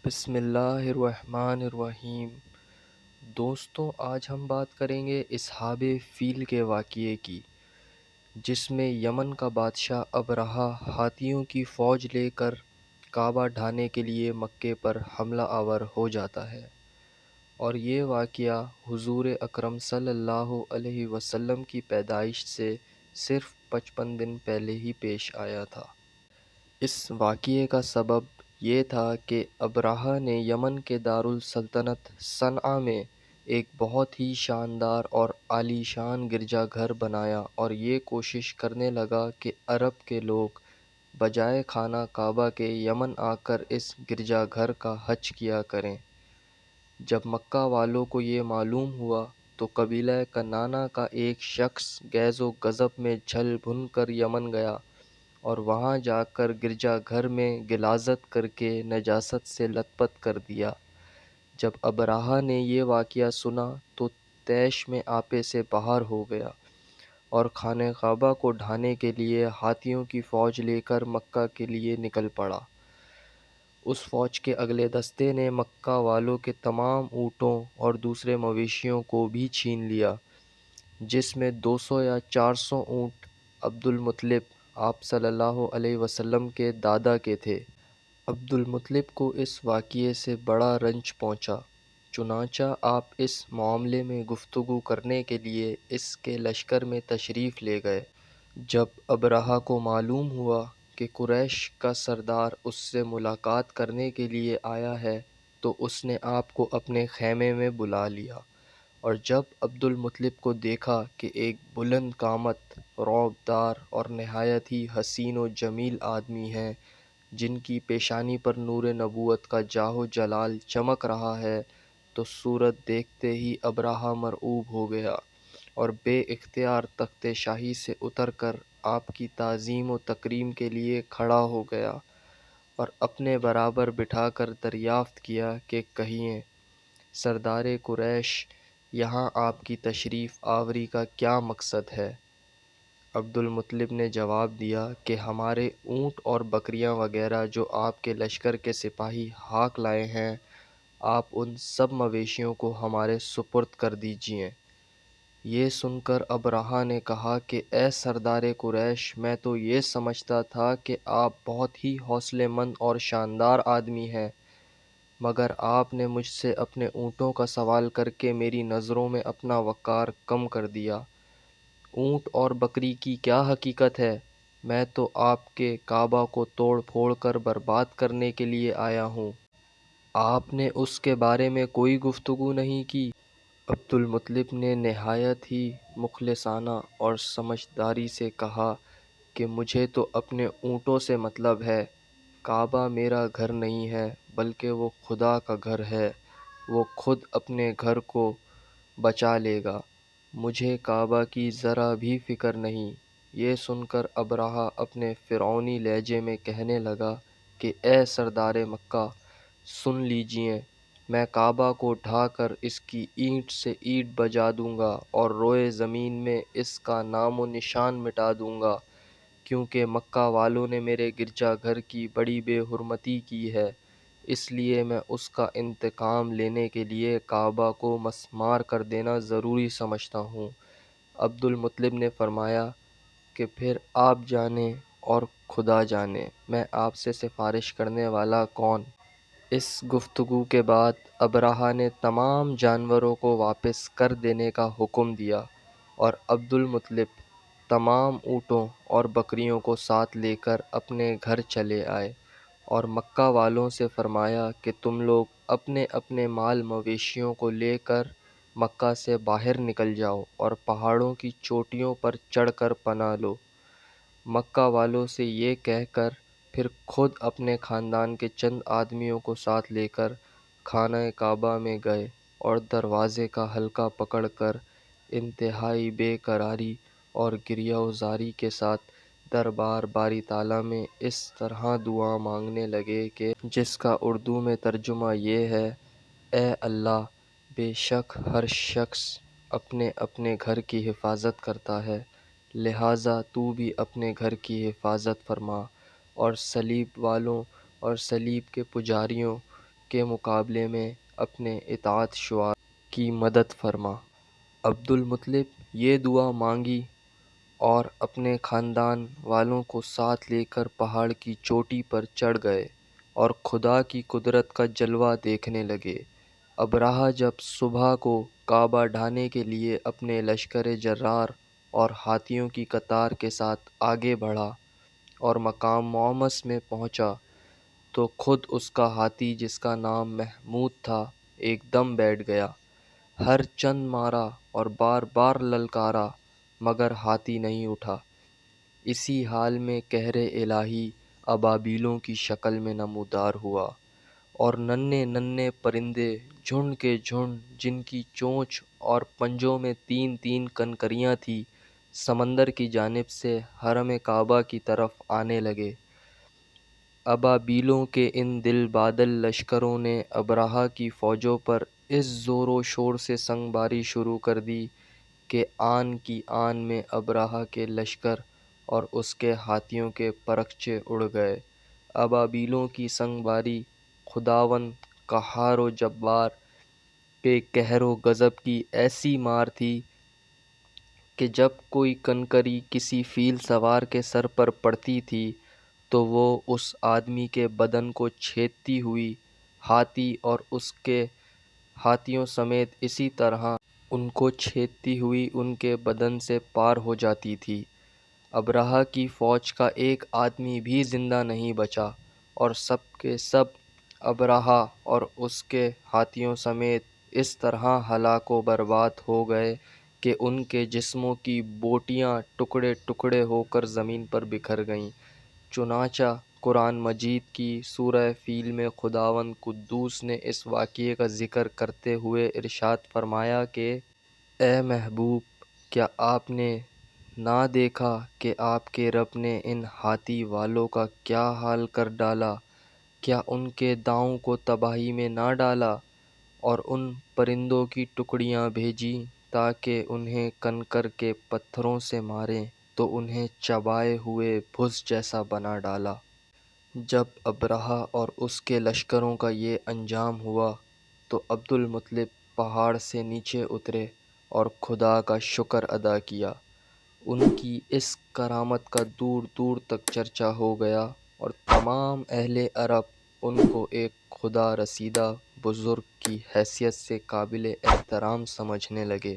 بسم اللہ الرحمن الرحیم۔ دوستوں، آج ہم بات کریں گے اصحاب فیل کے واقعے کی، جس میں یمن کا بادشاہ ابرہہ ہاتھیوں کی فوج لے کر کعبہ ڈھانے کے لیے مکے پر حملہ آور ہو جاتا ہے، اور یہ واقعہ حضور اکرم صلی اللہ علیہ وسلم کی پیدائش سے صرف 55 دن پہلے ہی پیش آیا تھا۔ اس واقعے کا سبب یہ تھا کہ ابرہہ نے یمن کے دارالسلطنت صنعا میں ایک بہت ہی شاندار اور عالی شان گرجا گھر بنایا اور یہ کوشش کرنے لگا کہ عرب کے لوگ بجائے خانہ کعبہ کے یمن آ کر اس گرجا گھر کا حج کیا کریں۔ جب مکہ والوں کو یہ معلوم ہوا تو قبیلہ کنانہ کا ایک شخص غیظ و غضب میں جھل بھن کر یمن گیا اور وہاں جا کر گرجا گھر میں غلاظت کر کے نجاست سے لت پت کر دیا۔ جب ابرہہ نے یہ واقعہ سنا تو طیش میں آپے سے باہر ہو گیا اور خانہ کعبہ کو ڈھانے کے لیے ہاتھیوں کی فوج لے کر مکہ کے لیے نکل پڑا۔ اس فوج کے اگلے دستے نے مکہ والوں کے تمام اونٹوں اور دوسرے مویشیوں کو بھی چھین لیا، جس میں 200 یا 400 اونٹ عبد المطلب آپ صلی اللہ علیہ وسلم کے دادا کے تھے۔ عبد المطلب کو اس واقعے سے بڑا رنج پہنچا، چنانچہ آپ اس معاملے میں گفتگو کرنے کے لیے اس کے لشکر میں تشریف لے گئے۔ جب ابرہہ کو معلوم ہوا کہ قریش کا سردار اس سے ملاقات کرنے کے لیے آیا ہے تو اس نے آپ کو اپنے خیمے میں بلا لیا، اور جب عبد المطلب کو دیکھا کہ ایک بلند قامت، رعب دار اور نہایت ہی حسین و جمیل آدمی ہیں جن کی پیشانی پر نور نبوت کا جاہ و جلال چمک رہا ہے، تو صورت دیکھتے ہی ابرہہ مرعوب ہو گیا اور بے اختیار تخت شاہی سے اتر کر آپ کی تعظیم و تکریم کے لیے کھڑا ہو گیا اور اپنے برابر بٹھا کر دریافت کیا کہ کہیے سردار قریش، یہاں آپ کی تشریف آوری کا کیا مقصد ہے؟ عبد المطلب نے جواب دیا کہ ہمارے اونٹ اور بکریاں وغیرہ جو آپ کے لشکر کے سپاہی ہاک لائے ہیں، آپ ان سب مویشیوں کو ہمارے سپرد کر دیجئے۔ یہ سن کر ابرہہ نے کہا کہ اے سردار قریش، میں تو یہ سمجھتا تھا کہ آپ بہت ہی حوصلے مند اور شاندار آدمی ہیں، مگر آپ نے مجھ سے اپنے اونٹوں کا سوال کر کے میری نظروں میں اپنا وقار کم کر دیا۔ اونٹ اور بکری کی کیا حقیقت ہے؟ میں تو آپ کے کعبہ کو توڑ پھوڑ کر برباد کرنے کے لیے آیا ہوں، آپ نے اس کے بارے میں کوئی گفتگو نہیں کی۔ عبد المطلب نے نہایت ہی مخلصانہ اور سمجھداری سے کہا کہ مجھے تو اپنے اونٹوں سے مطلب ہے، کعبہ میرا گھر نہیں ہے بلکہ وہ خدا کا گھر ہے، وہ خود اپنے گھر کو بچا لے گا، مجھے کعبہ کی ذرا بھی فکر نہیں۔ یہ سن کر ابرہہ اپنے فرعونی لہجے میں کہنے لگا کہ اے سردار مکہ، سن لیجئے، میں کعبہ کو ڈھا کر اس کی اینٹ سے اینٹ بجا دوں گا اور روئے زمین میں اس کا نام و نشان مٹا دوں گا، کیونکہ مکہ والوں نے میرے گرجا گھر کی بڑی بے حرمتی کی ہے، اس لیے میں اس کا انتقام لینے کے لیے کعبہ کو مسمار کر دینا ضروری سمجھتا ہوں۔ عبد المطلب نے فرمایا کہ پھر آپ جانیں اور خدا جانے، میں آپ سے سفارش کرنے والا کون؟ اس گفتگو کے بعد ابرہہ نے تمام جانوروں کو واپس کر دینے کا حکم دیا اور عبد المطلب تمام اونٹوں اور بکریوں کو ساتھ لے کر اپنے گھر چلے آئے اور مکہ والوں سے فرمایا کہ تم لوگ اپنے اپنے مال مویشیوں کو لے کر مکہ سے باہر نکل جاؤ اور پہاڑوں کی چوٹیوں پر چڑھ کر پناہ لو۔ مکہ والوں سے یہ کہہ کر پھر خود اپنے خاندان کے چند آدمیوں کو ساتھ لے کر خانہ کعبہ میں گئے اور دروازے کا حلقہ پکڑ کر انتہائی بے قراری اور گریہ و زاری کے ساتھ دربار باری تعالیٰ میں اس طرح دعا مانگنے لگے کہ جس کا اردو میں ترجمہ یہ ہے: اے اللہ، بے شک ہر شخص اپنے اپنے گھر کی حفاظت کرتا ہے، لہٰذا تو بھی اپنے گھر کی حفاظت فرما، اور صلیب والوں اور صلیب کے پجاریوں کے مقابلے میں اپنے اطاعت شعار کی مدد فرما۔ عبد المطلب یہ دعا مانگی اور اپنے خاندان والوں کو ساتھ لے کر پہاڑ کی چوٹی پر چڑھ گئے اور خدا کی قدرت کا جلوہ دیکھنے لگے۔ ابرہہ جب صبح کو کعبہ ڈھانے کے لیے اپنے لشکر جرار اور ہاتھیوں کی قطار کے ساتھ آگے بڑھا اور مقام مومس میں پہنچا تو خود اس کا ہاتھی جس کا نام محمود تھا ایک دم بیٹھ گیا۔ ہر چند مارا اور بار بار للکارا مگر ہاتھی نہیں اٹھا۔ اسی حال میں قہر الہی ابابیلوں کی شکل میں نمودار ہوا اور ننھے ننھے پرندے جھنڈ کے جھنڈ جن کی چونچ اور پنجوں میں تین تین کنکریاں تھیں سمندر کی جانب سے حرم کعبہ کی طرف آنے لگے۔ ابابیلوں کے ان دل بادل لشکروں نے ابرہہ کی فوجوں پر اس زور و شور سے سنگ باری شروع کر دی کہ آن کی آن میں ابرہہ کے لشکر اور اس کے ہاتھیوں کے پرخچے اڑ گئے۔ ابابیلوں کی سنگ باری خداوند قہار و جبار کے قہر و غضب کی ایسی مار تھی کہ جب کوئی کنکری کسی فیل سوار کے سر پر پڑتی تھی تو وہ اس آدمی کے بدن کو چھیدتی ہوئی ہاتھی اور اس کے ہاتھیوں سمیت اسی طرح ان کو چھیدتی ہوئی ان کے بدن سے پار ہو جاتی تھی۔ ابرہہ کی فوج کا ایک آدمی بھی زندہ نہیں بچا اور سب کے سب ابرہہ اور اس کے ہاتھیوں سمیت اس طرح ہلاک و برباد ہو گئے کہ ان کے جسموں کی بوٹیاں ٹکڑے ٹکڑے ہو کر زمین پر بکھر گئیں۔ چنانچہ قرآن مجید کی سورہ فیل میں خداوند قدوس نے اس واقعے کا ذکر کرتے ہوئے ارشاد فرمایا کہ اے محبوب کیا آپ نے نہ دیکھا کہ آپ کے رب نے ان ہاتھی والوں کا کیا حال کر ڈالا، کیا ان کے داؤں کو تباہی میں نہ ڈالا اور ان پرندوں کی ٹکڑیاں بھیجیں تاکہ انہیں کنکر کے پتھروں سے ماریں تو انہیں چبائے ہوئے بھس جیسا بنا ڈالا۔ جب ابرہہ اور اس کے لشکروں کا یہ انجام ہوا تو عبد المطلب پہاڑ سے نیچے اترے اور خدا کا شکر ادا کیا۔ ان کی اس کرامت کا دور دور تک چرچا ہو گیا اور تمام اہل عرب ان کو ایک خدا رسیدہ بزرگ کی حیثیت سے قابل احترام سمجھنے لگے۔